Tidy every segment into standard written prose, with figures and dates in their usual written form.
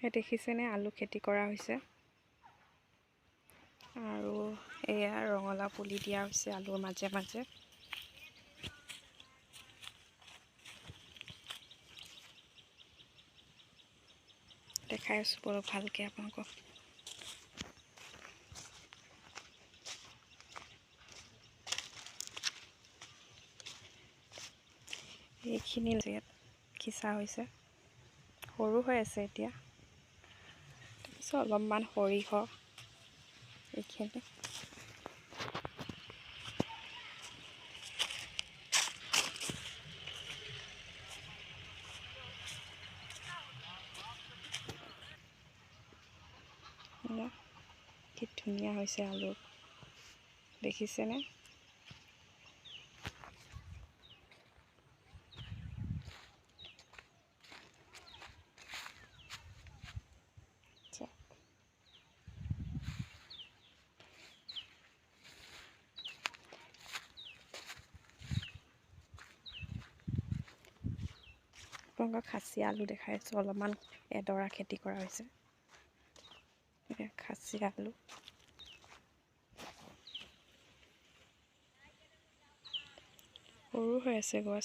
এই দেখিছেনে আলু খেতি কৰা হৈছে আৰু এয়া ৰঙালাও পুলি দিয়া হৈছে আলুৰ মাজে মাজে। দেখাই আছোঁ বৰ ভালকৈ আপোনালোকক। এইখিনি জেগাত খিচা হৈছে, সৰু হৈ আছে এতিয়া। তাৰপিছত অলপমান সৰিয়হ এইখিনি কি ধুনীয়া হৈছে আলু, দেখিছেনে? আপোনালোকক খাচী আলু দেখাই আছোঁ, অলপমান এডৰা খেতি কৰা হৈছে। এয়া খাচী আলু। সৰু হৈ আছে গছ।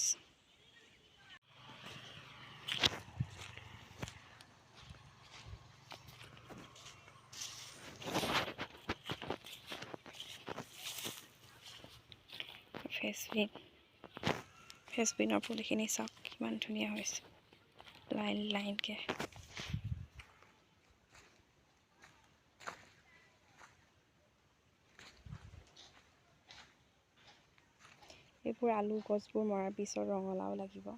ফেচবিনৰ পুলিখিনি চাওক কিমান ধুনীয়া হৈছে, লাইন লাইনকৈ। এইবোৰ আলু গছবোৰ মৰাৰ পিছত ৰঙালাও লাগিব,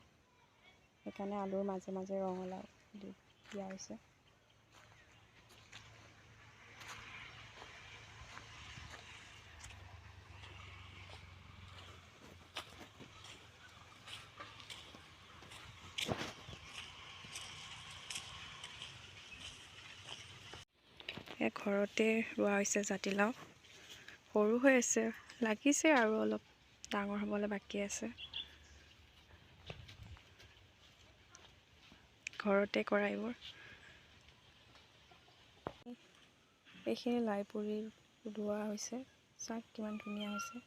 সেইকাৰণে আলুৰ মাজে মাজে ৰঙালাও দিয়া হৈছে। ঘৰতে ৰোৱা হৈছে জাতিলাও, সৰু হৈ আছে, লাগিছে আৰু অলপ ডাঙৰ হ'বলৈ বাকী আছে। ঘৰতে কৰা এইবোৰ। এইখিনি লাই পুলি ৰোৱা হৈছে, চাওক কিমান ধুনীয়া হৈছে।